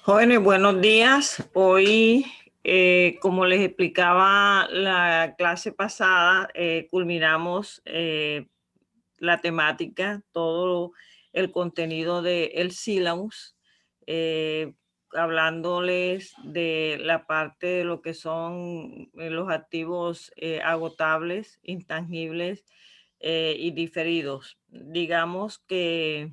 Jóvenes, buenos días. Hoy, como les explicaba la clase pasada, culminamos la temática, todo el contenido del sílabus, eh, hablándoles de la parte de lo que son los activos agotables, intangibles y diferidos. Digamos que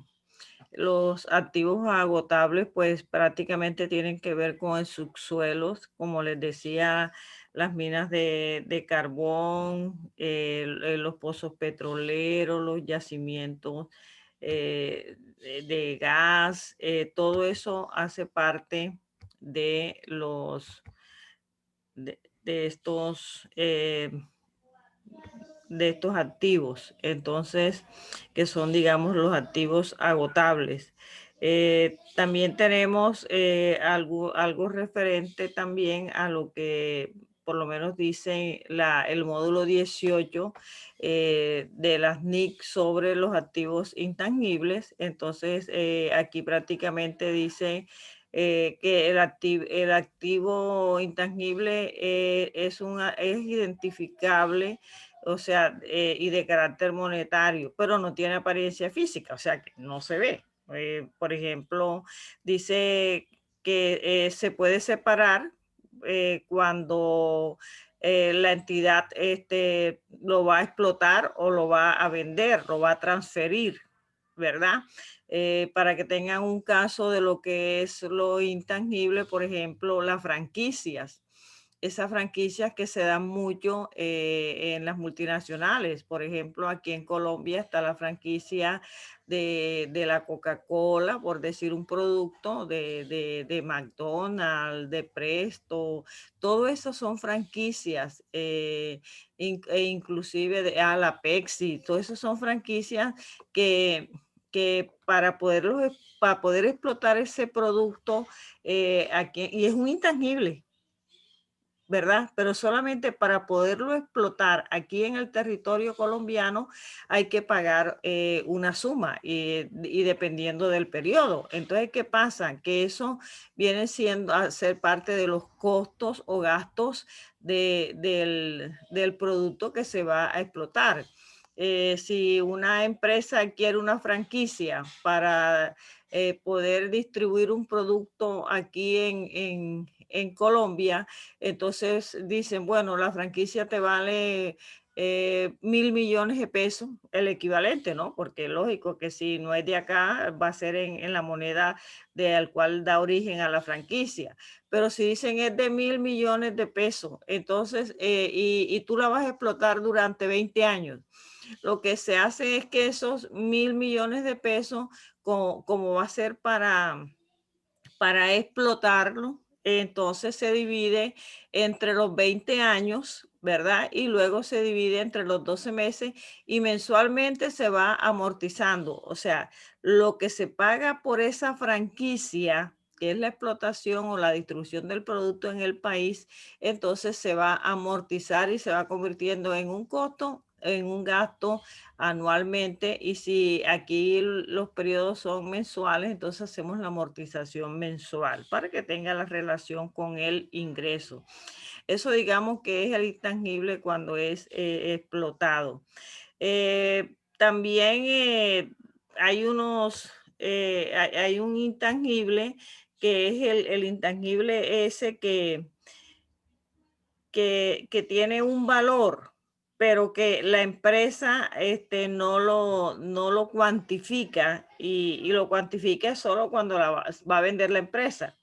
los activos agotables, pues prácticamente tienen que ver con el subsuelo, como les decía, las minas de carbón, los pozos petroleros, los yacimientos de gas, todo eso hace parte de los de estos activos, entonces, que son, digamos, los activos agotables. También tenemos algo referente también a lo que por lo menos dice el módulo 18 de las NIC sobre los activos intangibles. Entonces, aquí prácticamente dice que el activo intangible es identificable, o sea, y de carácter monetario, pero no tiene apariencia física, o sea, que no se ve. Por ejemplo, dice que se puede separar cuando la entidad lo va a explotar o lo va a vender, lo va a transferir, ¿verdad? Para que tengan un caso de lo que es lo intangible, por ejemplo, las franquicias. Esas franquicias que se dan mucho en las multinacionales. Por ejemplo, aquí en Colombia está la franquicia de la Coca-Cola, por decir un producto, de McDonald's, de Presto. Todo eso son franquicias, e inclusive de la Pepsi. Todo eso son franquicias que para poder explotar ese producto aquí, y es un intangible, ¿verdad? Pero solamente para poderlo explotar aquí en el territorio colombiano hay que pagar una suma y dependiendo del periodo. Entonces, ¿qué pasa? Que eso viene siendo a ser parte de los costos o gastos del producto que se va a explotar. Si una empresa quiere una franquicia para poder distribuir un producto aquí en Colombia, entonces dicen, bueno, la franquicia te vale 1.000 millones de pesos, el equivalente, ¿no? Porque es lógico que si no es de acá, va a ser en la moneda al cual da origen a la franquicia. Pero si dicen es de 1.000 millones de pesos, entonces, y tú la vas a explotar durante 20 años, lo que se hace es que esos 1.000 millones de pesos, como va a ser para explotarlo, entonces se divide entre los 20 años, ¿verdad? Y luego se divide entre los 12 meses y mensualmente se va amortizando. O sea, lo que se paga por esa franquicia, que es la explotación o la distribución del producto en el país, entonces se va a amortizar y se va convirtiendo en un costo, en un gasto anualmente, y si aquí los periodos son mensuales, entonces hacemos la amortización mensual para que tenga la relación con el ingreso. Eso digamos que es el intangible cuando es explotado. También hay un intangible que es el intangible ese que tiene un valor, pero que la empresa no lo cuantifica, y lo cuantifica solo cuando va a vender la empresa.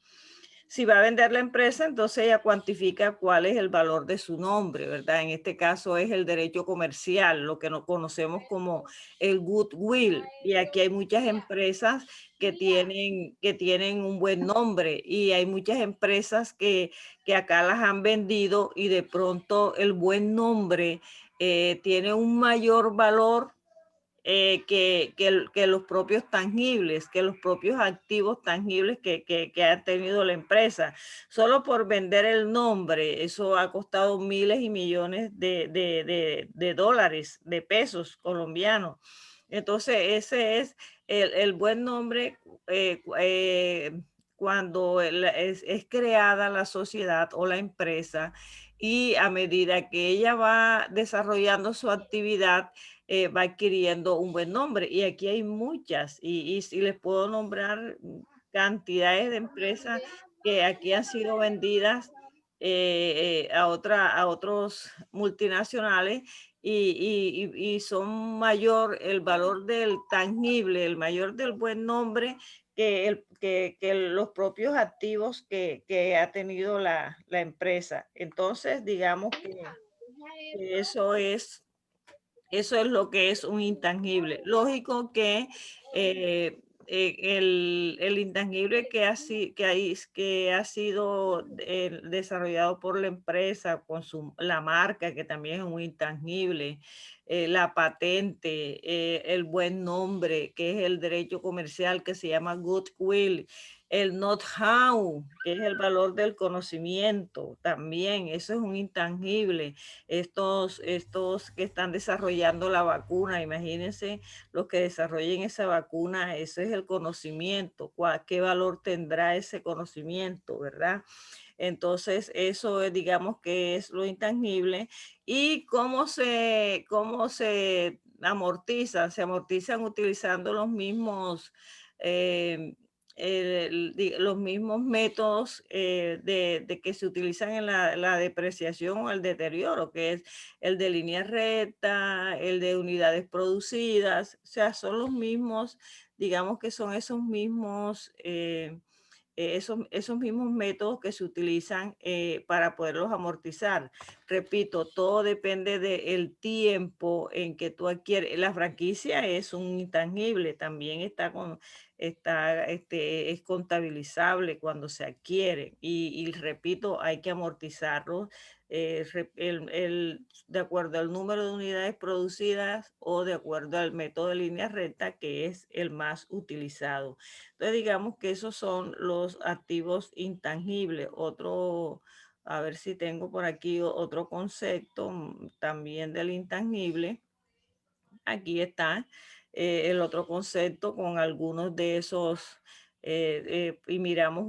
Si va a vender la empresa, entonces ella cuantifica cuál es el valor de su nombre, ¿verdad? En este caso es el derecho comercial, lo que nos conocemos como el goodwill. Y aquí hay muchas empresas que tienen un buen nombre, y hay muchas empresas que acá las han vendido, y de pronto el buen nombre tiene un mayor valor que los propios tangibles, que los propios activos tangibles que ha tenido la empresa. Solo por vender el nombre, eso ha costado miles y millones de dólares, de pesos colombianos. Entonces, ese es el buen nombre. cuando es creada la sociedad o la empresa y a medida que ella va desarrollando su actividad, va adquiriendo un buen nombre. Y aquí hay muchas, y si les puedo nombrar cantidades de empresas que aquí han sido vendidas a otros multinacionales y son mayor el valor del tangible, el mayor del buen nombre que los propios activos que ha tenido la empresa. Entonces, digamos que eso es lo que es un intangible. Lógico que el intangible que ha sido desarrollado por la empresa, con la marca, que también es un intangible, la patente, el buen nombre, que es el derecho comercial que se llama goodwill, el know-how, que es el valor del conocimiento, también, eso es un intangible. Estos que están desarrollando la vacuna, imagínense los que desarrollen esa vacuna, eso es el conocimiento, qué valor tendrá ese conocimiento, ¿verdad? Entonces, eso digamos que es lo intangible. ¿Y cómo se amortizan? Se amortizan utilizando los mismos, eh, los mismos métodos de que se utilizan en la depreciación o el deterioro, que es el de línea recta, el de unidades producidas, o sea, son los mismos, digamos que son esos mismos esos mismos métodos que se utilizan para poderlos amortizar. Repito, todo depende del tiempo en que tú adquieres. La franquicia es un intangible, también es contabilizable cuando se adquiere y repito, hay que amortizarlo de acuerdo al número de unidades producidas o de acuerdo al método de línea recta que es el más utilizado. Entonces, digamos que esos son los activos intangibles. Otro, a ver si tengo por aquí otro concepto también del intangible. Aquí está el otro concepto con algunos de esos y miramos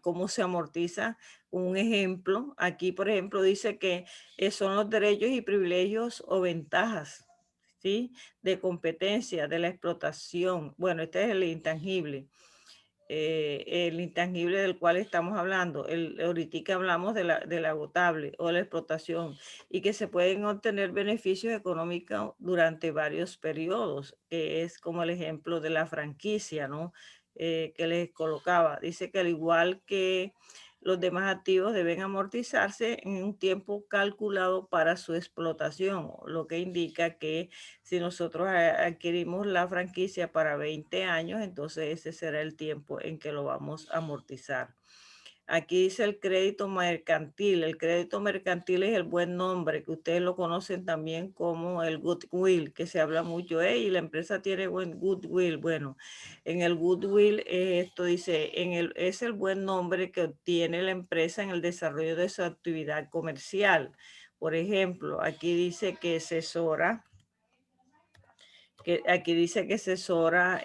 cómo se amortiza un ejemplo. Aquí, por ejemplo, dice que son los derechos y privilegios o ventajas, ¿sí? De competencia, de la explotación. Bueno, este es el intangible del cual estamos hablando. Ahorita hablamos de la agotable o la explotación y que se pueden obtener beneficios económicos durante varios periodos, que es como el ejemplo de la franquicia, ¿no? Que les colocaba. Dice que al igual que los demás activos deben amortizarse en un tiempo calculado para su explotación, lo que indica que si nosotros adquirimos la franquicia para 20 años, entonces ese será el tiempo en que lo vamos a amortizar. Aquí dice el crédito mercantil. El crédito mercantil es el buen nombre, que ustedes lo conocen también como el goodwill, que se habla mucho, y la empresa tiene buen goodwill. Bueno, en el goodwill, esto dice, es el buen nombre que obtiene la empresa en el desarrollo de su actividad comercial. Por ejemplo, aquí dice que aquí dice que Sesora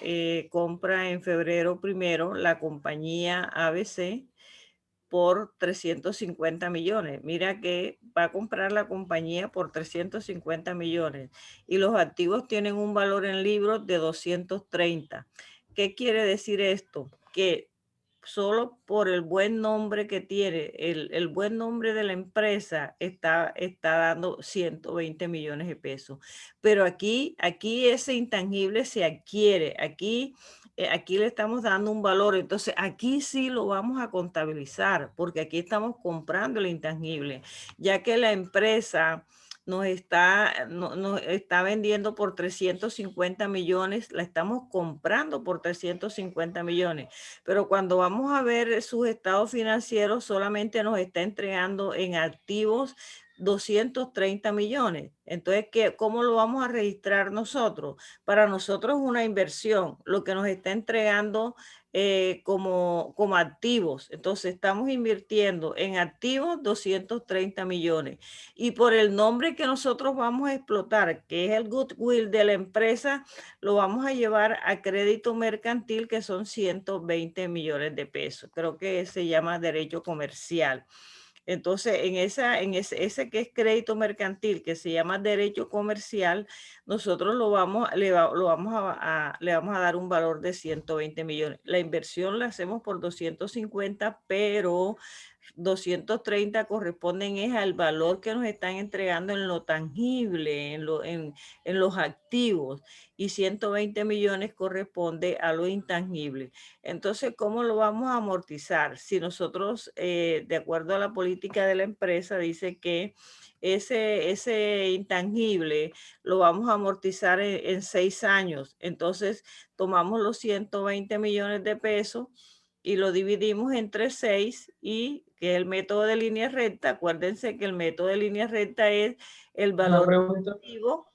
compra en febrero primero la compañía ABC por 350 millones. Mira que va a comprar la compañía por 350 millones y los activos tienen un valor en libros de 230. ¿Qué quiere decir esto? Que solo por el buen nombre que tiene, el buen nombre de la empresa está dando 120 millones de pesos. Pero aquí ese intangible se adquiere, aquí le estamos dando un valor, entonces aquí sí lo vamos a contabilizar, porque aquí estamos comprando el intangible, ya que la empresa nos está vendiendo por 350 millones, la estamos comprando por 350 millones, pero cuando vamos a ver sus estados financieros solamente nos está entregando en activos 230 millones. Entonces, ¿cómo lo vamos a registrar nosotros? Para nosotros es una inversión, lo que nos está entregando como activos. Entonces, estamos invirtiendo en activos 230 millones. Y por el nombre que nosotros vamos a explotar, que es el goodwill de la empresa, lo vamos a llevar a crédito mercantil, que son 120 millones de pesos. Creo que se llama derecho comercial. Entonces, en ese que es crédito mercantil, que se llama derecho comercial, nosotros le vamos a dar un valor de 120 millones. La inversión la hacemos por 250, pero 230 corresponden es al valor que nos están entregando en lo tangible, en los activos, y 120 millones corresponde a lo intangible. Entonces, ¿cómo lo vamos a amortizar? Si nosotros, de acuerdo a la política de la empresa, dice que ese intangible lo vamos a amortizar en 6 años. Entonces, tomamos los 120 millones de pesos y lo dividimos entre 6, y que es el método de línea recta. Acuérdense que el método de línea recta es el Una valor pregunta.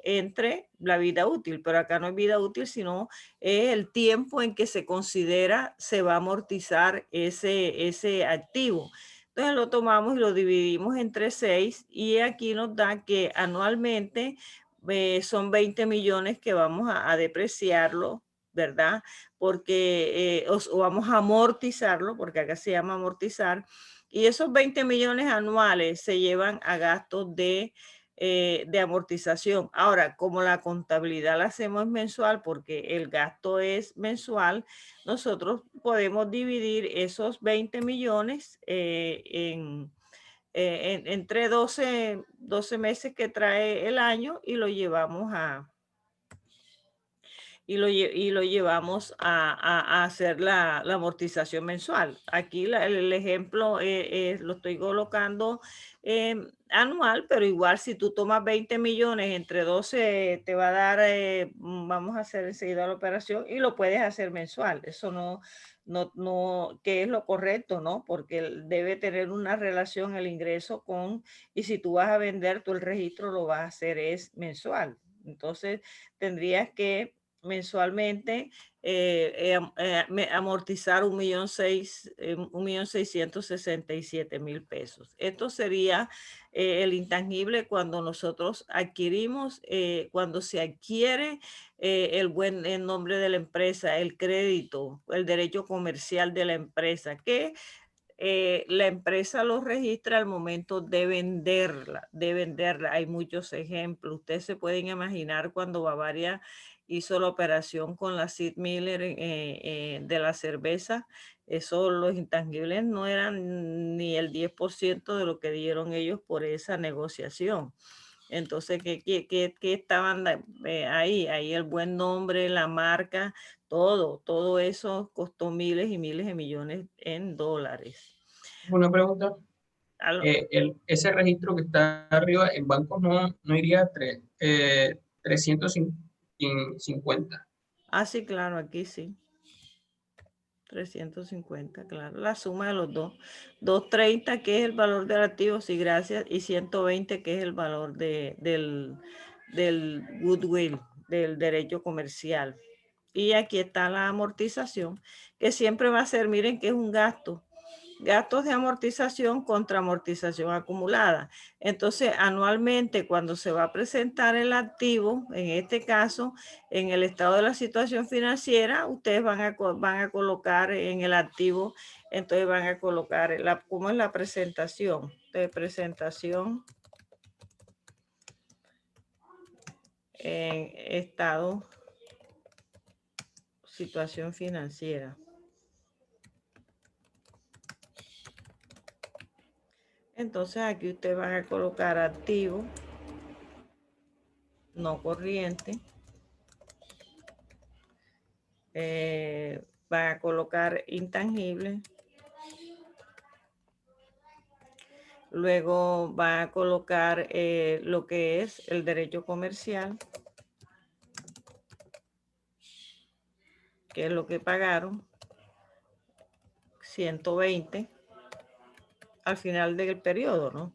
entre la vida útil, pero acá no es vida útil, sino es el tiempo en que se considera se va a amortizar ese activo. Entonces lo tomamos y lo dividimos entre 6, y aquí nos da que anualmente son 20 millones que vamos a depreciarlo, ¿verdad? Porque o vamos a amortizarlo, porque acá se llama amortizar, y esos 20 millones anuales se llevan a gastos de amortización. Ahora, como la contabilidad la hacemos mensual, porque el gasto es mensual, nosotros podemos dividir esos 20 millones entre 12 meses que trae el año, y lo llevamos a hacer la amortización mensual. Aquí el ejemplo lo estoy colocando anual, pero igual si tú tomas 20 millones entre 12 te va a dar, vamos a hacer enseguida la operación, y lo puedes hacer mensual. Eso no, que es lo correcto, ¿no? Porque debe tener una relación el ingreso y si tú vas a vender, tú el registro lo vas a hacer es mensual. Entonces, tendrías que mensualmente amortizar 1.667.000 pesos. Esto sería el intangible cuando nosotros adquirimos, cuando se adquiere el nombre de la empresa, el crédito, el derecho comercial de la empresa, que la empresa lo registra al momento de venderla, Hay muchos ejemplos. Ustedes se pueden imaginar cuando Bavaria hizo la operación con la Sid Miller de la cerveza. Eso, los intangibles no eran ni el 10% de lo que dieron ellos por esa negociación. Entonces, ¿qué estaban ahí? Ahí el buen nombre, la marca, todo eso costó miles y miles de millones en dólares. Una pregunta. Aló. Ese registro que está arriba en bancos no iría a 350. Sí, claro, aquí sí. 350, claro. La suma de los dos. 230, que es el valor del activo, sí, gracias, y 120, que es el valor del goodwill, del derecho comercial. Y aquí está la amortización, que siempre va a ser, miren que es un gasto. Gastos de amortización contra amortización acumulada. Entonces, anualmente, cuando se va a presentar el activo, en este caso, en el estado de la situación financiera, ustedes van a colocar en el activo, entonces van a colocar, ¿cómo es la presentación? De presentación en estado, situación financiera. Entonces, aquí ustedes van a colocar activo, no corriente. Van a colocar intangible, luego van a colocar lo que es el derecho comercial, que es lo que pagaron, 120 al final del periodo, ¿no?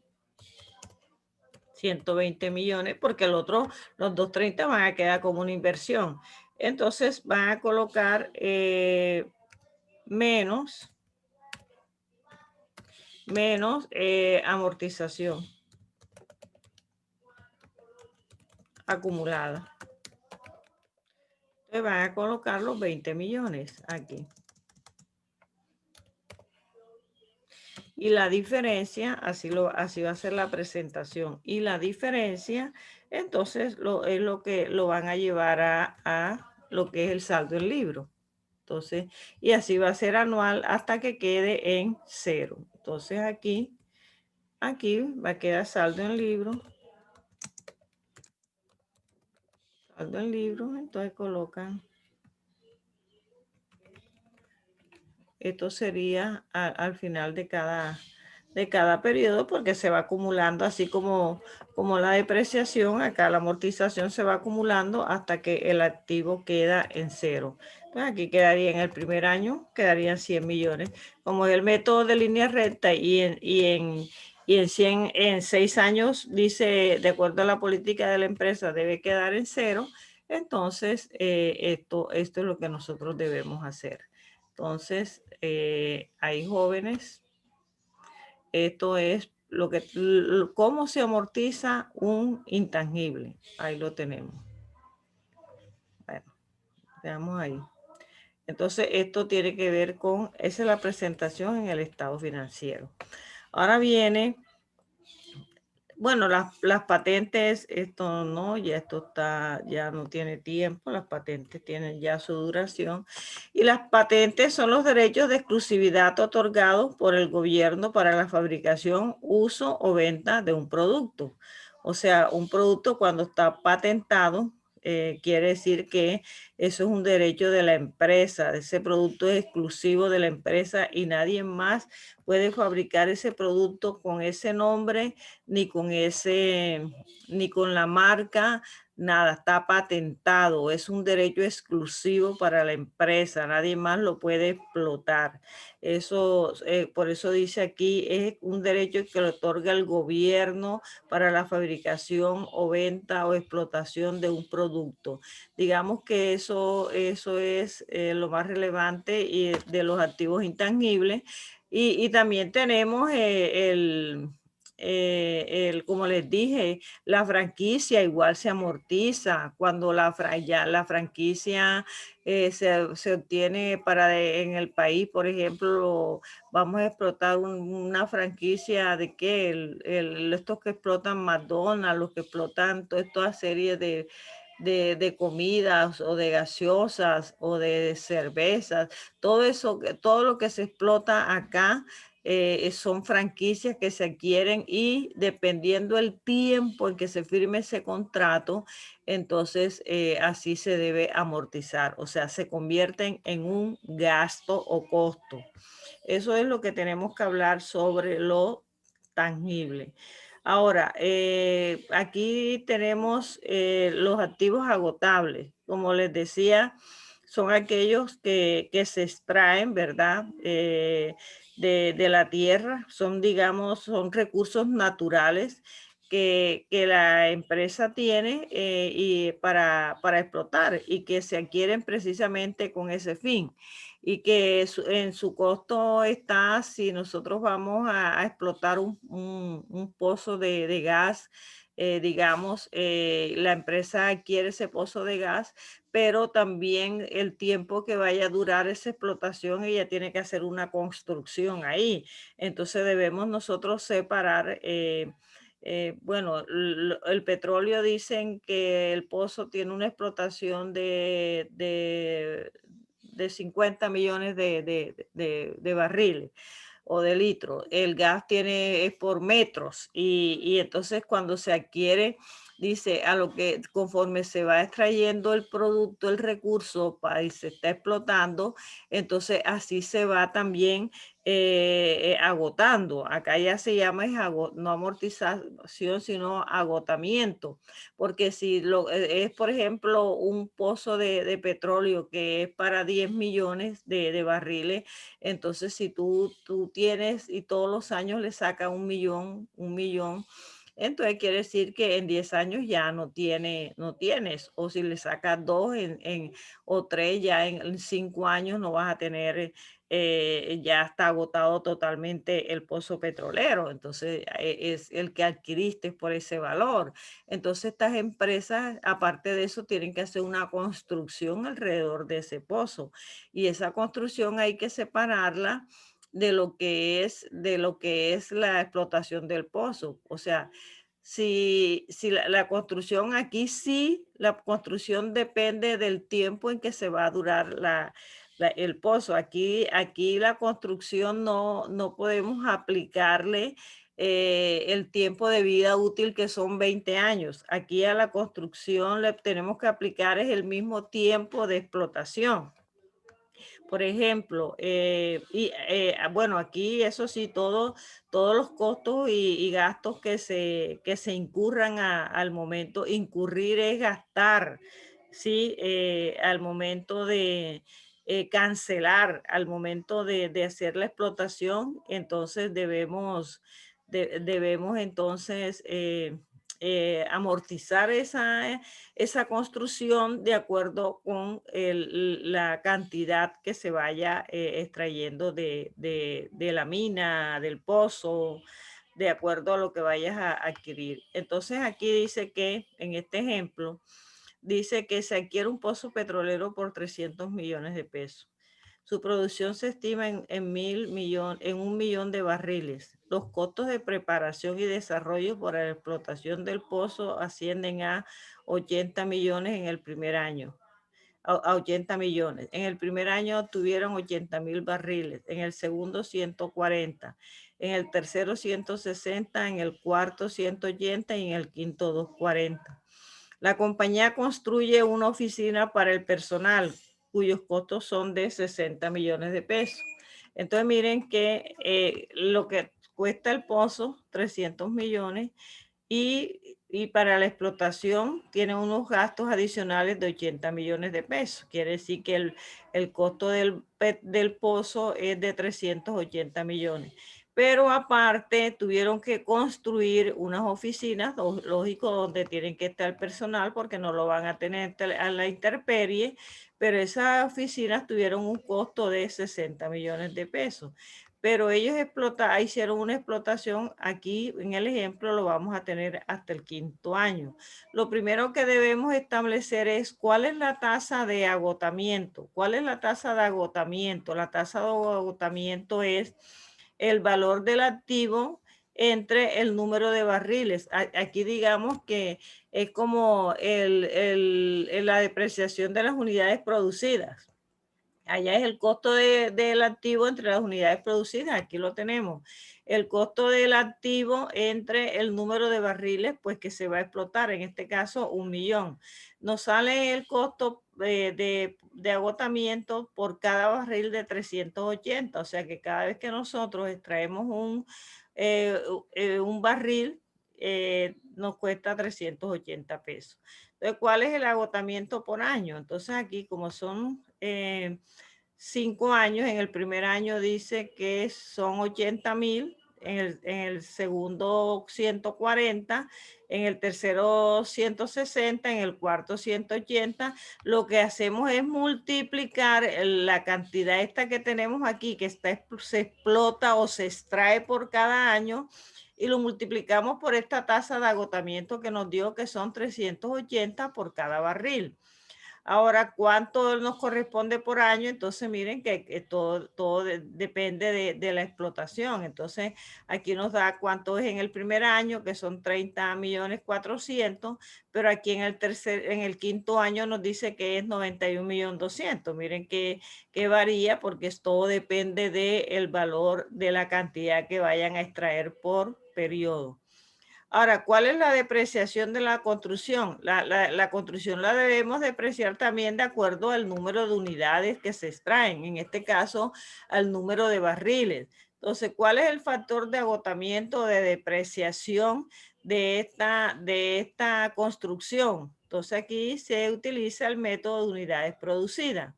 120 millones, porque el otro, los 230 van a quedar como una inversión. Entonces van a colocar menos amortización acumulada. Entonces van a colocar los 20 millones aquí. Y la diferencia, así va a ser la presentación. Y la diferencia, entonces, es lo que lo van a llevar a lo que es el saldo en libro. Entonces, y así va a ser anual hasta que quede en 0. Entonces aquí va a quedar saldo en libro. Saldo en libro, entonces colocan. Esto sería al final de cada periodo, porque se va acumulando, así como la depreciación, acá la amortización se va acumulando hasta que el activo queda en 0. Entonces aquí quedaría en el primer año, quedarían 100 millones. Como es el método de línea recta y en 6 años, dice, de acuerdo a la política de la empresa, debe quedar en 0, entonces esto es lo que nosotros debemos hacer. Entonces, hay jóvenes, esto es cómo se amortiza un intangible. Ahí lo tenemos. Bueno, veamos ahí. Entonces, esto tiene que ver esa es la presentación en el estado financiero. Ahora viene, bueno, las patentes, esto no, ya no tiene tiempo, las patentes tienen ya su duración. Y las patentes son los derechos de exclusividad otorgados por el gobierno para la fabricación, uso o venta de un producto. O sea, un producto cuando está patentado, quiere decir que eso es un derecho de la empresa, ese producto es exclusivo de la empresa y nadie más puede fabricar ese producto con ese nombre, ni con la marca, nada, está patentado, es un derecho exclusivo para la empresa, nadie más lo puede explotar. Eso, por eso dice aquí, es un derecho que le otorga el gobierno para la fabricación o venta o explotación de un producto. Digamos que eso es lo más relevante y de los activos intangibles. Y también tenemos como les dije, la franquicia igual se amortiza cuando la franquicia se obtiene en el país. Por ejemplo, vamos a explotar una franquicia de qué, estos que explotan McDonald's, los que explotan toda serie de comidas o de gaseosas o de cervezas, todo eso, todo lo que se explota acá son franquicias que se adquieren y dependiendo el tiempo en que se firme ese contrato, entonces así se debe amortizar, o sea, se convierten en un gasto o costo. Eso es lo que tenemos que hablar sobre lo tangible. Ahora, aquí tenemos los activos agotables. Como les decía, son aquellos que se extraen, ¿verdad? De la tierra. Son recursos naturales que la empresa tiene y para explotar y que se adquieren precisamente con ese fin y que en su costo está si nosotros vamos a explotar un pozo de gas, digamos, la empresa adquiere ese pozo de gas, pero también el tiempo que vaya a durar esa explotación, ella tiene que hacer una construcción ahí. Entonces debemos nosotros separar. Bueno, el petróleo dicen que el pozo tiene una explotación de 50 millones de barriles o de litros. El gas es por metros y entonces cuando se adquiere, dice, a lo que conforme se va extrayendo el producto, el recurso y se está explotando, entonces así se va también agotando. Acá ya se llama no amortización, sino agotamiento, porque si es, por ejemplo, un pozo de petróleo que es para 10 millones de barriles, entonces si tú tienes y todos los años le sacas un millón, Entonces quiere decir que en 10 años ya no tienes, o si le sacas 2 o 3, ya en 5 años no vas a tener, ya está agotado totalmente el pozo petrolero, entonces es el que adquiriste por ese valor. Entonces estas empresas, aparte de eso, tienen que hacer una construcción alrededor de ese pozo, y esa construcción hay que separarla de lo que es la explotación del pozo. O sea, si la construcción aquí sí, la construcción depende del tiempo en que se va a durar el pozo. Aquí la construcción no podemos aplicarle el tiempo de vida útil, que son 20 años. Aquí a la construcción le tenemos que aplicar es el mismo tiempo de explotación. Por ejemplo, bueno, aquí eso sí, todos los costos y gastos que se incurran al momento, incurrir es gastar, ¿sí? Al momento de cancelar, al momento de hacer la explotación, entonces debemos entonces amortizar esa construcción de acuerdo con la cantidad que se vaya extrayendo de la mina, del pozo, de acuerdo a lo que vayas a adquirir. Entonces aquí dice que, en este ejemplo, dice que se adquiere un pozo petrolero por 300 millones de pesos. Su producción se estima en 1.000.000 de barriles. Los costos de preparación y desarrollo por la explotación del pozo ascienden a 80 millones en el primer año. A 80 millones. En el primer año obtuvieron 80.000 barriles, en el segundo 140, en el tercero 160, en el cuarto 180 y en el quinto 240. La compañía construye una oficina para el personal, cuyos costos son de 60 millones de pesos. Entonces miren que lo que cuesta el pozo, 300 millones, y para la explotación tiene unos gastos adicionales de 80 millones de pesos. Quiere decir que el costo del pozo es de 380 millones. Pero aparte tuvieron que construir unas oficinas, lógico, donde tienen que estar el personal porque no lo van a tener a la intemperie, pero esas oficinas tuvieron un costo de 60 millones de pesos. Pero ellos hicieron una explotación, aquí en el ejemplo lo vamos a tener hasta el quinto año. Lo primero que debemos establecer es cuál es la tasa de agotamiento. ¿Cuál es la tasa de agotamiento? La tasa de agotamiento es el valor del activo entre el número de barriles. Aquí digamos que es como la depreciación de las unidades producidas. Allá es el costo del activo entre las unidades producidas, aquí lo tenemos. El costo del activo entre el número de barriles pues que se va a explotar, en este caso 1.000.000. Nos sale el costo de agotamiento por cada barril de 380, o sea que cada vez que nosotros extraemos un barril, nos cuesta 380 pesos. Entonces, ¿cuál es el agotamiento por año? Entonces aquí como son 5 años, en el primer año dice que son 80.000, en el segundo 140, en el tercero 160, en el cuarto 180. Lo que hacemos es multiplicar la cantidad esta que tenemos aquí, que se explota o se extrae por cada año, y lo multiplicamos por esta tasa de agotamiento que nos dio, que son 380 por cada barril. Ahora, ¿cuánto nos corresponde por año? Entonces, miren que todo depende de la explotación. Entonces, aquí nos da cuánto es en el primer año, que son 30.400.000, pero aquí en el quinto año nos dice que es 91.200.000. Miren que varía porque todo depende del valor de la cantidad que vayan a extraer por periodo. Ahora, ¿cuál es la depreciación de la construcción? La construcción la debemos depreciar también de acuerdo al número de unidades que se extraen, en este caso al número de barriles. Entonces, ¿cuál es el factor de agotamiento de depreciación de esta construcción? Entonces, aquí se utiliza el método de unidades producidas.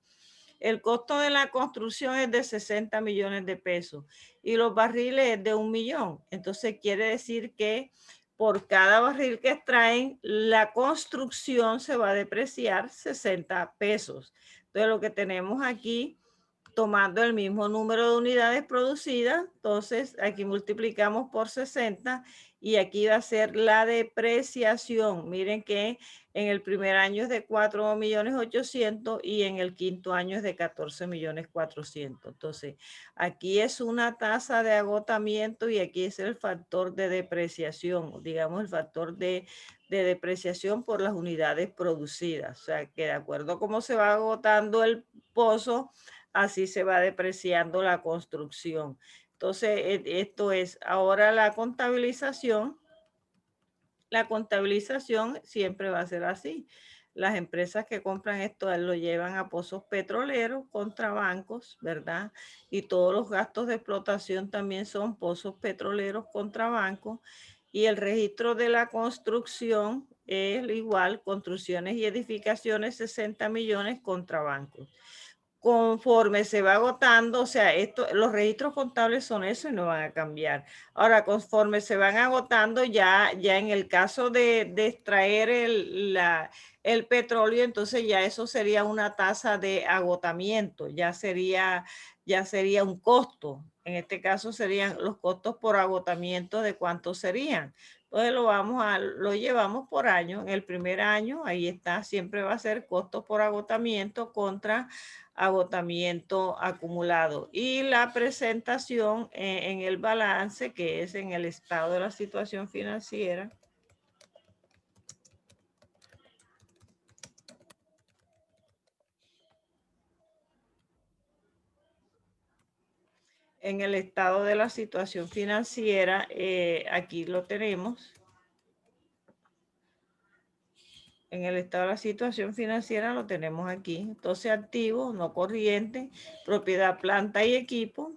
El costo de la construcción es de 60 millones de pesos y los barriles es de 1.000.000. Entonces, quiere decir que por cada barril que extraen, la construcción se va a depreciar 60 pesos. Entonces, lo que tenemos aquí, tomando el mismo número de unidades producidas, entonces aquí multiplicamos por 60 y aquí va a ser la depreciación. Miren que en el primer año es de 4.800.000 y en el quinto año es de 14.400.000. Entonces, aquí es una tasa de agotamiento y aquí es el factor de depreciación, digamos el factor de depreciación por las unidades producidas. O sea, que de acuerdo a cómo se va agotando el pozo, así se va depreciando la construcción. Entonces, esto es ahora la contabilización. La contabilización siempre va a ser así. Las empresas que compran esto lo llevan a pozos petroleros contra bancos, ¿verdad? Y todos los gastos de explotación también son pozos petroleros contra bancos. Y el registro de la construcción es igual, construcciones y edificaciones, 60 millones contra bancos. Conforme se va agotando, o sea, los registros contables son eso y no van a cambiar. Ahora, conforme se van agotando, ya en el caso de extraer el petróleo, entonces ya eso sería una tasa de agotamiento, ya sería un costo. En este caso serían los costos por agotamiento, de cuánto serían. Entonces lo llevamos por año. En el primer año, ahí está, siempre va a ser costos por agotamiento contra agotamiento acumulado. Y la presentación en el balance, que es en el estado de la situación financiera. En el estado de la situación financiera, aquí lo tenemos. En el estado de la situación financiera lo tenemos aquí. Entonces, activos, no corriente, propiedad, planta y equipo,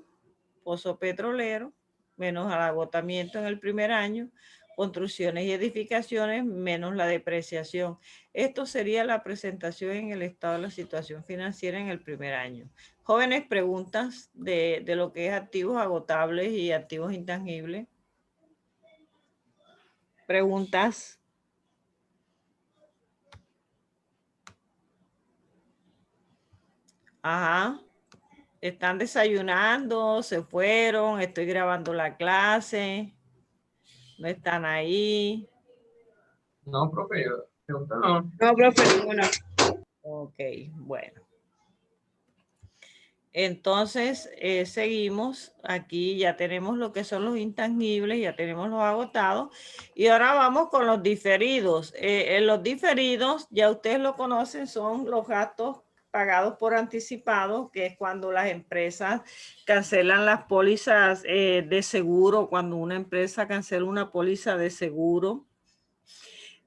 pozo petrolero, menos el agotamiento en el primer año, construcciones y edificaciones, menos la depreciación. Esto sería la presentación en el estado de la situación financiera en el primer año. Jóvenes, preguntas de lo que es activos agotables y activos intangibles. Preguntas. Ajá. Están desayunando, se fueron, estoy grabando la clase, no están ahí. No, profe, pregunta no. No, profe, ninguna. Ok, bueno. Entonces, seguimos. Aquí ya tenemos lo que son los intangibles, ya tenemos los agotados. Y ahora vamos con los diferidos. Los diferidos, ya ustedes lo conocen, son los gastos pagados por anticipado, que es cuando las empresas cancelan las pólizas de seguro, cuando una empresa cancela una póliza de seguro.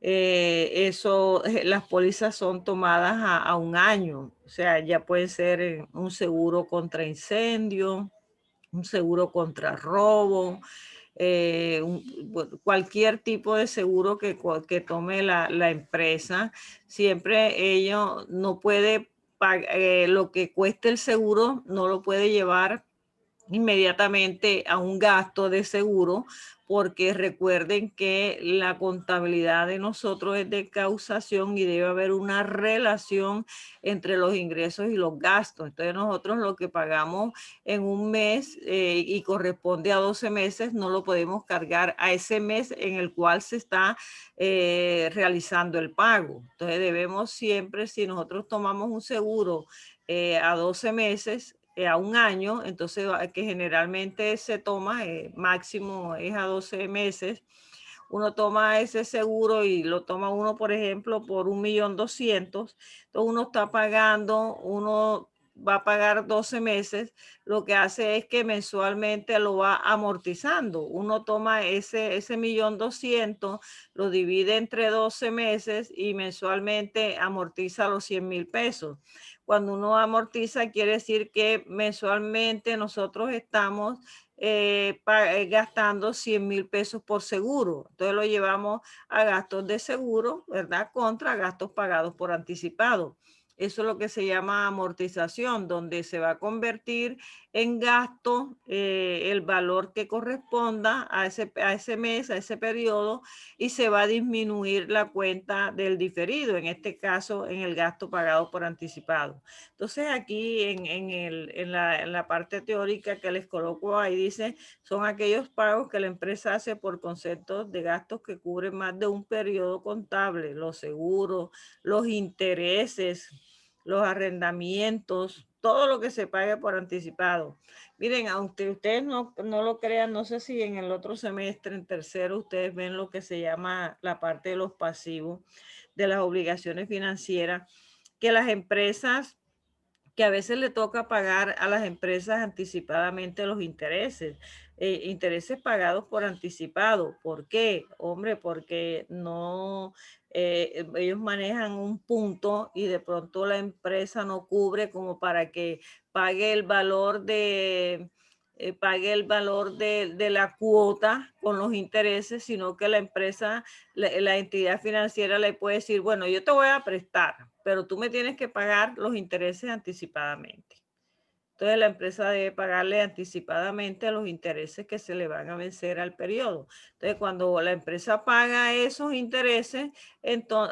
Las pólizas son tomadas a un año, o sea, ya puede ser un seguro contra incendio, un seguro contra robo, cualquier tipo de seguro que tome la empresa. Siempre ello no puede lo que cueste el seguro, no lo puede llevar inmediatamente a un gasto de seguro, porque recuerden que la contabilidad de nosotros es de causación y debe haber una relación entre los ingresos y los gastos. Entonces nosotros lo que pagamos en un mes y corresponde a 12 meses, no lo podemos cargar a ese mes en el cual se está realizando el pago. Entonces debemos siempre, si nosotros tomamos un seguro a 12 meses, a un año, entonces que generalmente se toma, máximo es a 12 meses, uno toma ese seguro y lo toma uno, por ejemplo, por 1.200.000, entonces uno está pagando, uno va a pagar 12 meses, lo que hace es que mensualmente lo va amortizando. Uno toma ese 1.200.000, lo divide entre 12 meses y mensualmente amortiza los 100.000 pesos. Cuando uno amortiza, quiere decir que mensualmente nosotros estamos gastando 100.000 pesos por seguro. Entonces lo llevamos a gastos de seguro, ¿verdad? Contra gastos pagados por anticipado. Eso es lo que se llama amortización, donde se va a convertir en gasto el valor que corresponda a ese mes, a ese periodo, y se va a disminuir la cuenta del diferido, en este caso en el gasto pagado por anticipado. Entonces aquí en la parte teórica que les coloco ahí dice, son aquellos pagos que la empresa hace por conceptos de gastos que cubren más de un periodo contable, los seguros, los intereses, los arrendamientos, todo lo que se pague por anticipado. Miren, aunque ustedes no lo crean, no sé si en el otro semestre, en tercero, ustedes ven lo que se llama la parte de los pasivos, de las obligaciones financieras, que las empresas, que a veces le toca pagar a las empresas anticipadamente los intereses, intereses pagados por anticipado. ¿Por qué? Hombre, porque no, ellos manejan un punto y de pronto la empresa no cubre como para que pague el valor de la cuota con los intereses, sino que la empresa, la entidad financiera le puede decir, bueno, yo te voy a prestar, pero tú me tienes que pagar los intereses anticipadamente. Entonces la empresa debe pagarle anticipadamente los intereses que se le van a vencer al periodo. Entonces cuando la empresa paga esos intereses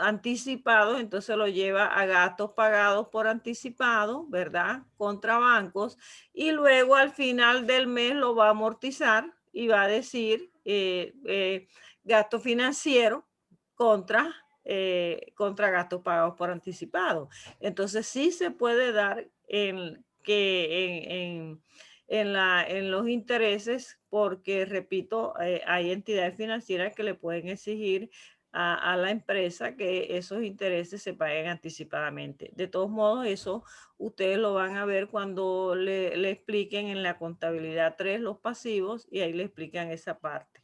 anticipados, entonces lo lleva a gastos pagados por anticipado, ¿verdad? Contra bancos, y luego al final del mes lo va a amortizar y va a decir gasto financiero contra gastos pagados por anticipado. Entonces sí se puede dar en los intereses, porque, repito, hay entidades financieras que le pueden exigir a la empresa que esos intereses se paguen anticipadamente. De todos modos, eso ustedes lo van a ver cuando le expliquen en la contabilidad 3 los pasivos, y ahí le explican esa parte.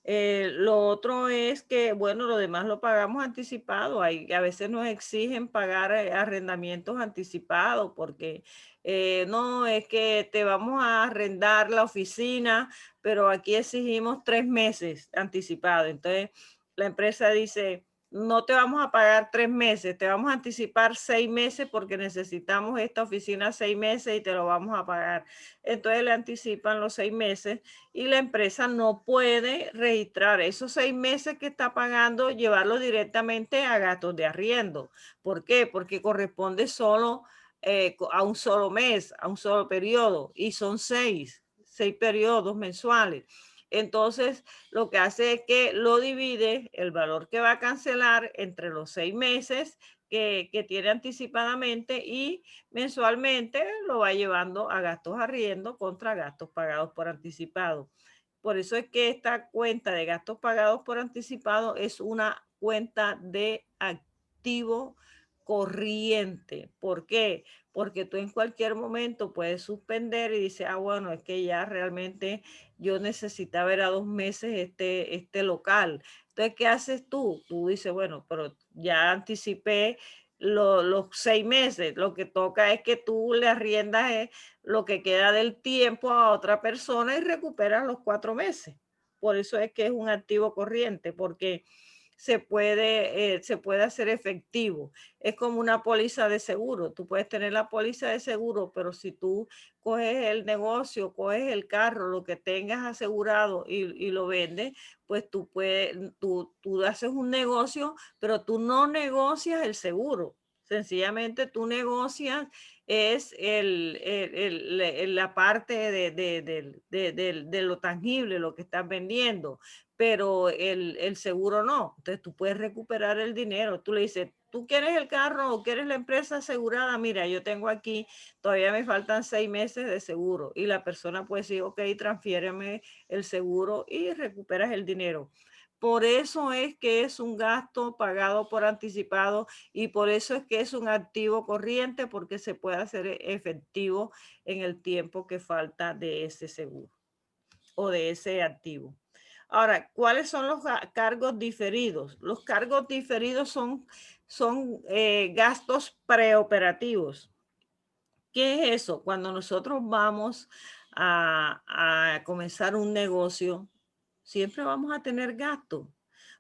Lo otro es que, bueno, lo demás lo pagamos anticipado. A veces nos exigen pagar arrendamientos anticipados porque no, es que te vamos a arrendar la oficina, pero aquí exigimos 3 meses anticipado. Entonces, la empresa dice, no te vamos a pagar 3 meses, te vamos a anticipar 6 meses porque necesitamos esta oficina 6 meses y te lo vamos a pagar. Entonces le anticipan los 6 meses y la empresa no puede registrar esos 6 meses que está pagando, llevarlo directamente a gastos de arriendo. ¿Por qué? Porque corresponde solo a un solo mes, a un solo periodo, y son seis periodos mensuales. Entonces, lo que hace es que lo divide, el valor que va a cancelar, entre los 6 meses que tiene anticipadamente, y mensualmente lo va llevando a gastos arriendo contra gastos pagados por anticipado. Por eso es que esta cuenta de gastos pagados por anticipado es una cuenta de activo corriente. ¿Por qué? Porque tú en cualquier momento puedes suspender y dices, bueno, es que ya realmente yo necesitaba ver a 2 meses este local. Entonces, ¿qué haces tú? Tú dices, bueno, pero ya anticipé los 6 meses. Lo que toca es que tú le arriendas lo que queda del tiempo a otra persona y recuperas los 4 meses. Por eso es que es un activo corriente, porque se puede hacer efectivo. Es como una póliza de seguro. Tú puedes tener la póliza de seguro, pero si tú coges el negocio, coges el carro, lo que tengas asegurado y lo vendes, pues tú haces un negocio, pero tú no negocias el seguro. Sencillamente tú negocias es la parte de lo tangible, lo que estás vendiendo, pero el seguro no. Entonces tú puedes recuperar el dinero. Tú le dices, ¿tú quieres el carro o quieres la empresa asegurada? Mira, yo tengo aquí, todavía me faltan 6 meses de seguro. Y la persona puede decir, ok, transfiéreme el seguro y recuperas el dinero. Por eso es que es un gasto pagado por anticipado, y por eso es que es un activo corriente, porque se puede hacer efectivo en el tiempo que falta de ese seguro o de ese activo. Ahora, ¿cuáles son los cargos diferidos? Los cargos diferidos son gastos preoperativos. ¿Qué es eso? Cuando nosotros vamos a comenzar un negocio, siempre vamos a tener gastos,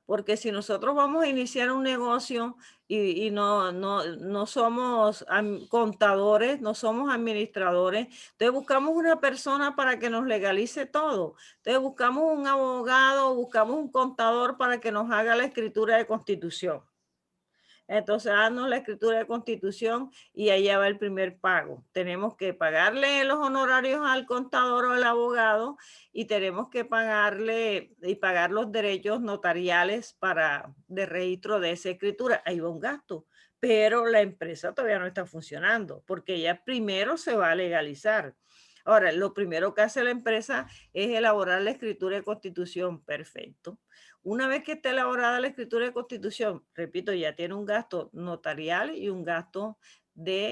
porque si nosotros vamos a iniciar un negocio y no somos contadores, no somos administradores, entonces buscamos una persona para que nos legalice todo. Entonces buscamos un abogado, buscamos un contador para que nos haga la escritura de constitución. Entonces, haznos la escritura de constitución y allá va el primer pago. Tenemos que pagarle los honorarios al contador o al abogado y tenemos que pagarle y pagar los derechos notariales de registro de esa escritura. Ahí va un gasto, pero la empresa todavía no está funcionando porque ella primero se va a legalizar. Ahora, lo primero que hace la empresa es elaborar la escritura de constitución. Perfecto. Una vez que esté elaborada la escritura de constitución, repito, ya tiene un gasto notarial y un gasto del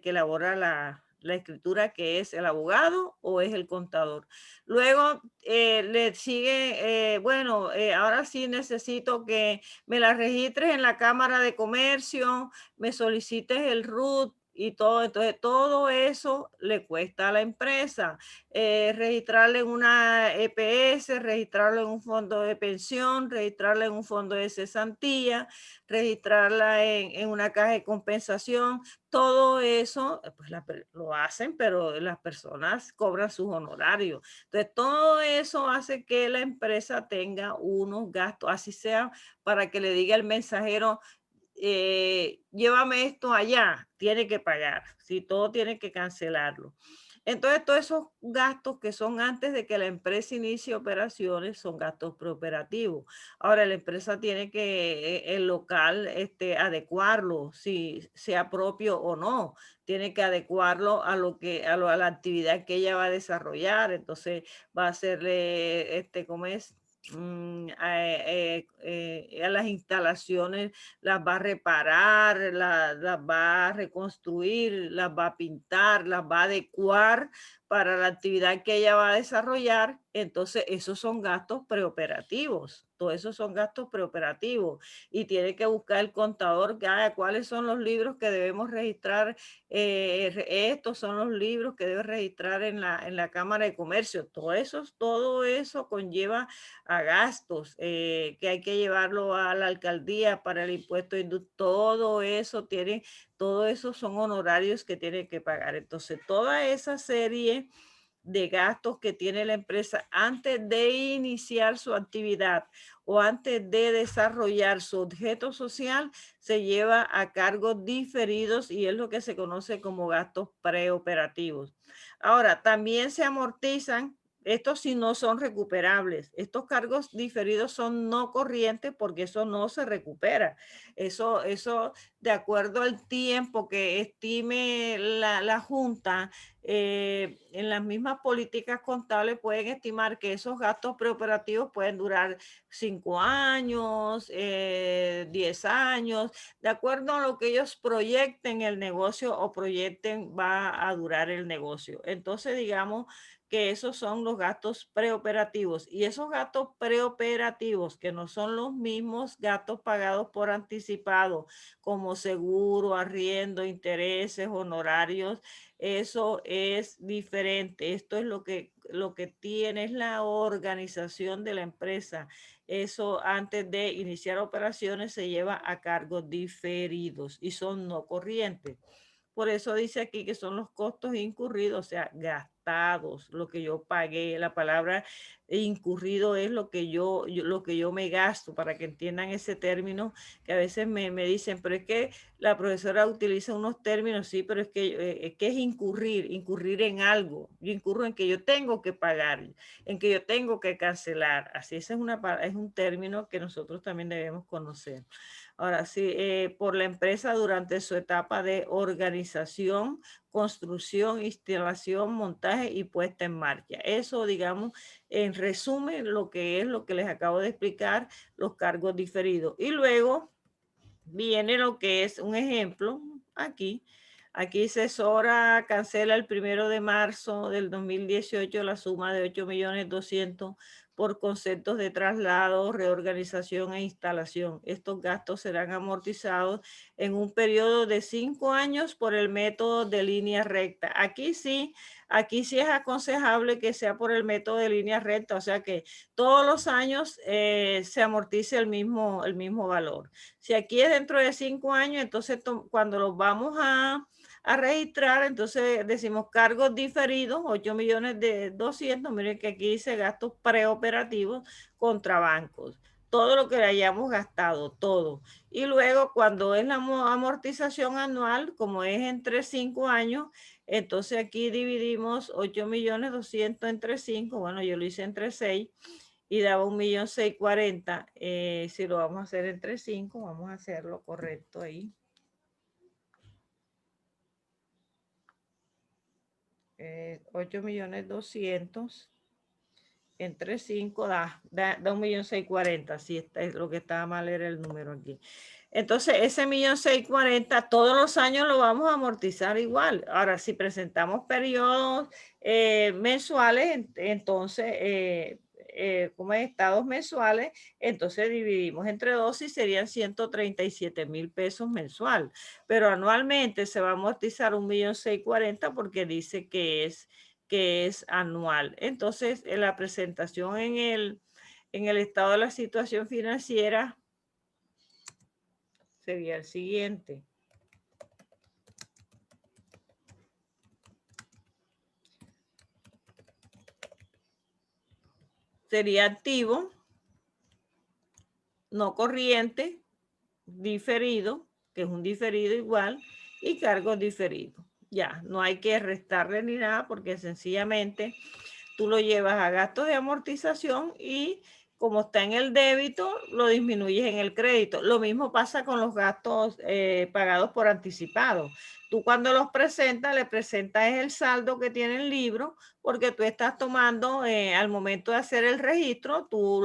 que elabora la escritura, que es el abogado o es el contador. Luego le sigue, bueno, ahora sí necesito que me la registres en la Cámara de Comercio, me solicites el RUT y todo. Entonces, todo eso le cuesta a la empresa. Registrarle en una EPS, registrarlo en un fondo de pensión, registrarla en un fondo de cesantía, registrarla en una caja de compensación. Todo eso pues lo hacen, pero las personas cobran sus honorarios. Entonces, todo eso hace que la empresa tenga unos gastos, así sea para que le diga el mensajero, llévame esto allá, tiene que pagar, si todo tiene que cancelarlo. Entonces, todos esos gastos que son antes de que la empresa inicie operaciones son gastos preoperativos. Ahora, la empresa tiene que, el local, adecuarlo, si sea propio o no. Tiene que adecuarlo a la actividad que ella va a desarrollar. Entonces, va a hacerle, ¿cómo es? A las instalaciones las va a reparar, las va a reconstruir, las va a pintar, las va a adecuar para la actividad que ella va a desarrollar. Entonces, esos son gastos preoperativos. Todos esos son gastos preoperativos. Y tiene que buscar el contador que haga cuáles son los libros que debemos registrar. Estos son los libros que debe registrar en la Cámara de Comercio. Todo eso conlleva a gastos, que hay que llevarlo a la alcaldía para el impuesto de industria. Todo eso son honorarios que tiene que pagar. Entonces, toda esa serie de gastos que tiene la empresa antes de iniciar su actividad o antes de desarrollar su objeto social se lleva a cargos diferidos y es lo que se conoce como gastos preoperativos. Ahora, también se amortizan. Estos sí no son recuperables. Estos cargos diferidos son no corrientes porque eso no se recupera. Eso de acuerdo al tiempo que estime la Junta, en las mismas políticas contables pueden estimar que esos gastos preoperativos pueden durar 5 años, 10 años, de acuerdo a lo que ellos proyecten el negocio o proyecten va a durar el negocio. Entonces, digamos que esos son los gastos preoperativos y esos gastos preoperativos que no son los mismos gastos pagados por anticipado como seguro, arriendo, intereses, honorarios, eso es diferente. Esto es lo que tiene es la organización de la empresa. Eso antes de iniciar operaciones se lleva a cargos diferidos y son no corrientes. Por eso dice aquí que son los costos incurridos, o sea, gastados, lo que yo pagué. La palabra incurrido es lo que yo me gasto, para que entiendan ese término, que a veces me dicen, pero es que la profesora utiliza unos términos, sí, pero es que es incurrir en algo. Yo incurro en que yo tengo que pagar, en que yo tengo que cancelar. Así, ese es un término que nosotros también debemos conocer. Ahora sí, por la empresa durante su etapa de organización, construcción, instalación, montaje y puesta en marcha. Eso, digamos, en resumen, lo que es lo que les acabo de explicar, los cargos diferidos. Y luego viene lo que es un ejemplo aquí. Aquí Sesora cancela el 1 de marzo del 2018 la suma de 8.200.000 por conceptos de traslado, reorganización e instalación. Estos gastos serán amortizados en un periodo de 5 años por el método de línea recta. Aquí sí es aconsejable que sea por el método de línea recta, o sea que todos los años se amortice el mismo valor. Si aquí es dentro de 5 años, entonces cuando los vamos a registrar, entonces decimos cargos diferidos, 8.200.000, miren que aquí dice gastos preoperativos contra bancos, todo lo que le hayamos gastado, todo. Y luego cuando es la amortización anual, como es entre 5 años, entonces aquí dividimos 8.200.000 entre 5, bueno, yo lo hice entre 6 y daba 1.640.000. Si lo vamos a hacer entre 5, vamos a hacerlo correcto ahí. 8.200.000 entre 5 da 1.640.000. Sí, es lo que estaba mal, era el número aquí. Entonces, ese 1.640.000 todos los años lo vamos a amortizar igual. Ahora, si presentamos periodos mensuales, entonces, como en estados mensuales, entonces dividimos entre 2 y serían 137.000 pesos mensual. Pero anualmente se va a amortizar 1.640.000 porque dice que es anual. Entonces, en la presentación en el estado de la situación financiera sería el siguiente. Sería activo, no corriente, diferido, que es un diferido igual, y cargos diferidos. Ya, no hay que restarle ni nada porque sencillamente tú lo llevas a gastos de amortización y como está en el débito, lo disminuyes en el crédito. Lo mismo pasa con los gastos pagados por anticipado. Tú cuando los presentas, le presentas el saldo que tiene el libro, porque tú estás tomando, al momento de hacer el registro, tú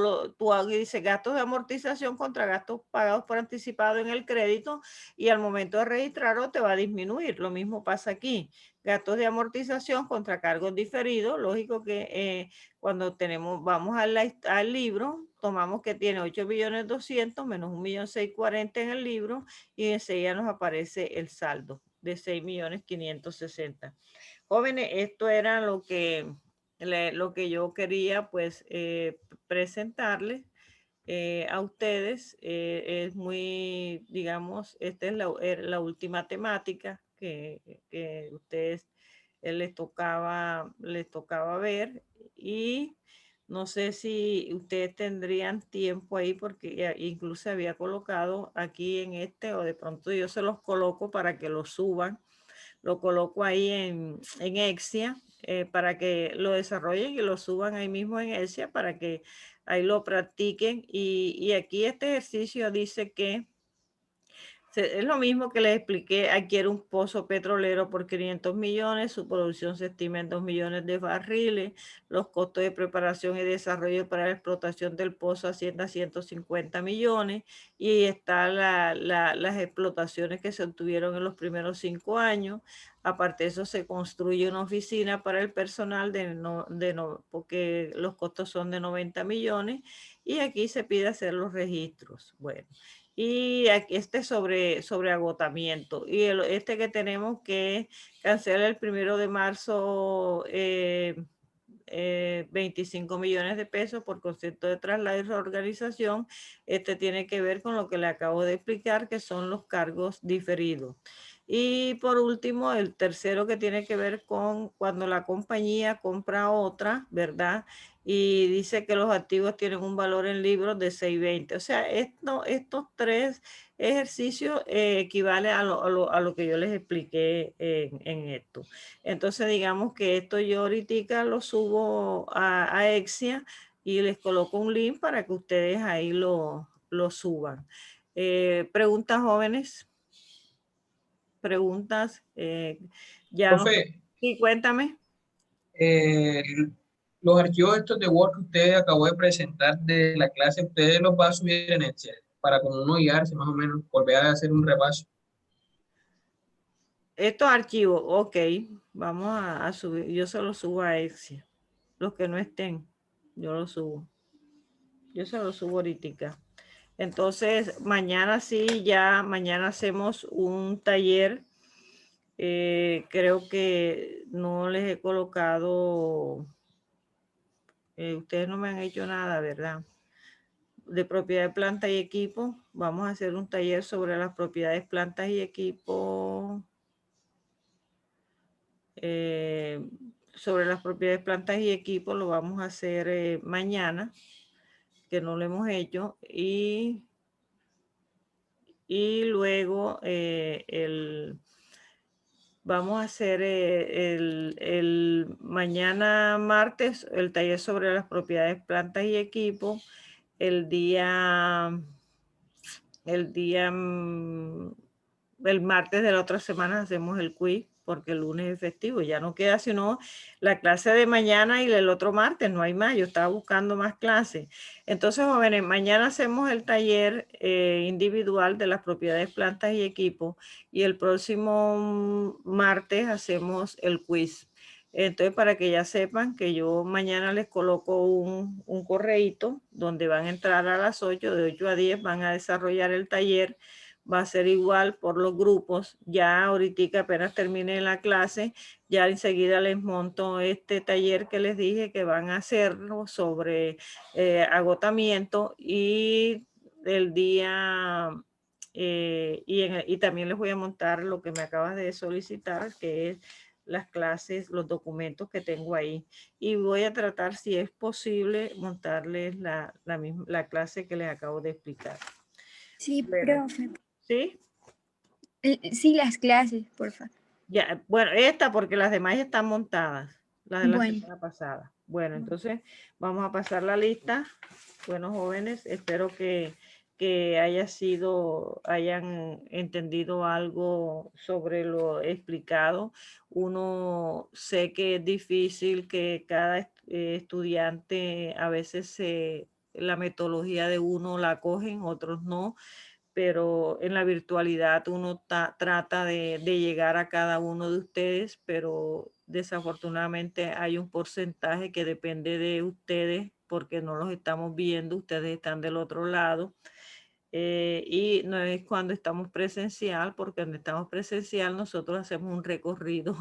dices gastos de amortización contra gastos pagados por anticipado en el crédito, y al momento de registrarlo te va a disminuir. Lo mismo pasa aquí. Gastos de amortización contra cargos diferidos. Lógico que cuando vamos al libro, tomamos que tiene 8.200.000 menos 1.640.000 en el libro y enseguida nos aparece el saldo de 6.560.000. Jóvenes, esto era lo que yo quería pues presentarles a ustedes. Es muy, digamos, esta es la última temática que ustedes les tocaba ver, y no sé si ustedes tendrían tiempo ahí porque incluso había colocado aquí en o de pronto yo se los coloco para que lo suban. Lo coloco ahí en Exia para que lo desarrollen y lo suban ahí mismo en Exia para que ahí lo practiquen. Y aquí este ejercicio dice que es lo mismo que les expliqué. Adquiere un pozo petrolero por 500 millones, su producción se estima en 2 millones de barriles, los costos de preparación y desarrollo para la explotación del pozo ascienden a 150 millones, y están las explotaciones que se obtuvieron en los primeros 5 años. Aparte de eso, se construye una oficina para el personal porque los costos son de 90 millones, y aquí se pide hacer los registros. Bueno. Y aquí sobre agotamiento. Y este que tenemos que cancelar el 1 de marzo, 25 millones de pesos por concepto de traslado y reorganización. Este tiene que ver con lo que le acabo de explicar, que son los cargos diferidos. Y por último, el tercero, que tiene que ver con cuando la compañía compra otra, ¿verdad? Y dice que los activos tienen un valor en libros de 620. O sea, estos tres ejercicios equivalen a lo que yo les expliqué en esto. Entonces, digamos que esto yo ahorita lo subo a Exia y les coloco un link para que ustedes ahí lo suban. ¿Preguntas, jóvenes? ¿Preguntas? Ya no. Profe, Sí, cuéntame. eh, los archivos estos de Word que usted acabó de presentar de la clase, ¿usted los va a subir en Excel para como uno guiarse más o menos, volver a hacer un repaso? Estos archivos, ok, vamos a subir. Yo se los subo a Exia. Los que no estén, yo los subo. Yo se lo subo ahorita. Entonces, mañana sí, ya mañana hacemos un taller. Creo que no les he colocado, ustedes no me han hecho nada, ¿verdad? De propiedad de planta y equipo. Vamos a hacer un taller sobre las propiedades plantas y equipo. Sobre las propiedades plantas y equipo lo vamos a hacer mañana, que no lo hemos hecho. Y luego vamos a hacer el mañana martes el taller sobre las propiedades plantas y equipo. El martes de la otra semana hacemos el quiz, porque el lunes es festivo, ya no queda sino la clase de mañana y el otro martes, no hay más, yo estaba buscando más clases. Entonces, jóvenes, mañana hacemos el taller individual de las propiedades plantas y equipos, y el próximo martes hacemos el quiz. Entonces, para que ya sepan que yo mañana les coloco un correíto donde van a entrar a las 8, de 8 a 10 van a desarrollar el taller. Va a ser igual por los grupos. Ya ahorita apenas termine la clase, ya enseguida les monto este taller que les dije que van a hacerlo sobre agotamiento, y el día y también les voy a montar lo que me acabas de solicitar, que es las clases, los documentos que tengo ahí, y voy a tratar, si es posible, montarles la clase que les acabo de explicar. Sí, Bueno, profe. ¿sí? Sí, las clases, por favor. Ya, bueno, esta porque las demás están montadas, las de la semana pasada. Bueno, entonces vamos a pasar la lista. Bueno, jóvenes, espero que hayan entendido algo sobre lo explicado. Uno, sé que es difícil, que cada estudiante a veces la metodología de uno la cogen, otros no, pero en la virtualidad uno trata de llegar a cada uno de ustedes, pero desafortunadamente hay un porcentaje que depende de ustedes, porque no los estamos viendo, ustedes están del otro lado. Y no es cuando estamos presencial, porque cuando estamos presencial nosotros hacemos un recorrido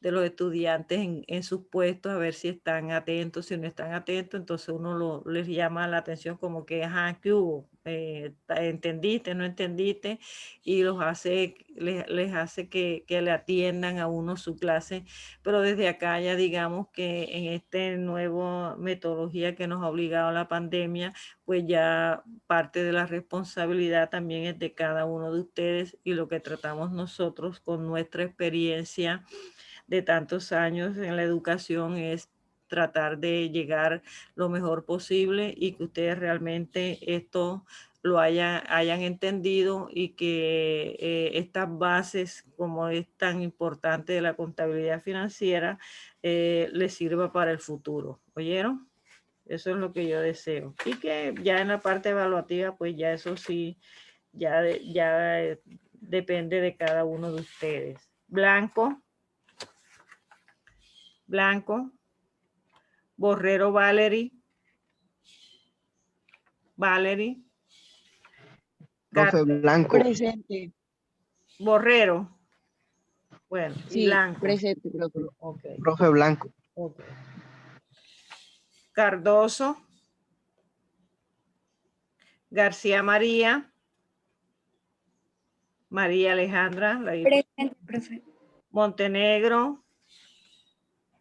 de los estudiantes en sus puestos, a ver si están atentos, si no están atentos, entonces uno les llama la atención como que, ajá, ¿qué hubo? ¿Entendiste? ¿No entendiste? Y les hace que le atiendan a uno su clase, pero desde acá ya digamos que en esta nueva metodología que nos ha obligado a la pandemia, pues ya parte de la responsabilidad también es de cada uno de ustedes, y lo que tratamos nosotros con nuestra experiencia de tantos años en la educación es tratar de llegar lo mejor posible, y que ustedes realmente esto lo hayan entendido, y que estas bases, como es tan importante de la contabilidad financiera, les sirva para el futuro. ¿Oyeron? Eso es lo que yo deseo. Y que ya en la parte evaluativa, pues ya eso sí, ya depende de cada uno de ustedes. Blanco. Blanco. Borrero Valerie. Valerie. Profe Blanco. Presente. Borrero. Bueno, y Sí, Blanco. presente, profe. Okay. Profe Blanco. Okay. Cardoso. García María. María Alejandra. Presente, profe. Montenegro.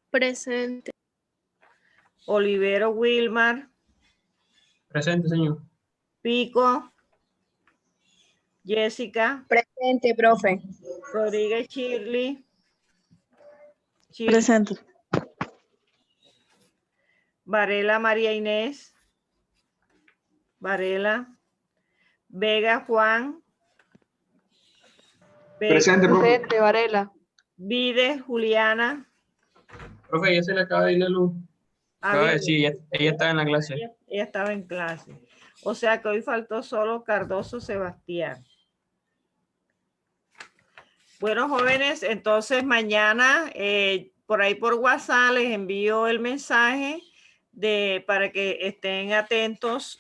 Presente. Olivero Wilmar. Presente, señor. Pico. Jessica. Presente, profe. Rodríguez Shirley. Presente. Varela María Inés. Varela. Vega Juan. Presente, profe. Presente, Varela. Vide Juliana. Profe, ya se le acaba de ir la luz. Sí, ella estaba en la clase. Ella estaba en clase. O sea que hoy faltó solo Cardoso Sebastián. Bueno, jóvenes, entonces mañana por ahí por WhatsApp les envío el mensaje para que estén atentos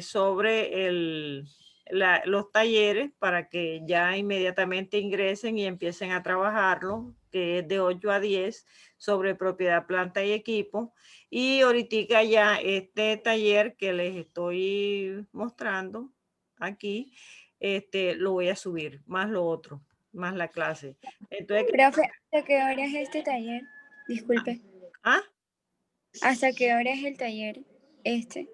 sobre los talleres, para que ya inmediatamente ingresen y empiecen a trabajarlo, que es de 8 a 10 sobre propiedad, planta y equipo. Y ahorita ya este taller que les estoy mostrando aquí, lo voy a subir, más lo otro, más la clase. Entonces, Profe, ¿hasta qué hora es este taller? Disculpe. ¿ah? ¿Hasta qué hora es el taller este?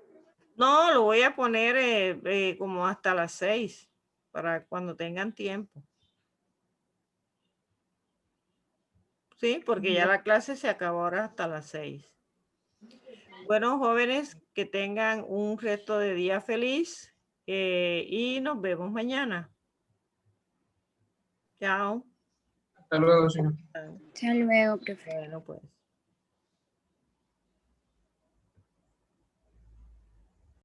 No, lo voy a poner como hasta las 6 para cuando tengan tiempo. Sí, porque ya la clase se acabó ahora hasta las 6. Bueno, jóvenes, que tengan un resto de día feliz y nos vemos mañana. Chao. Hasta luego, señor. Hasta luego, profe. Bueno, pues.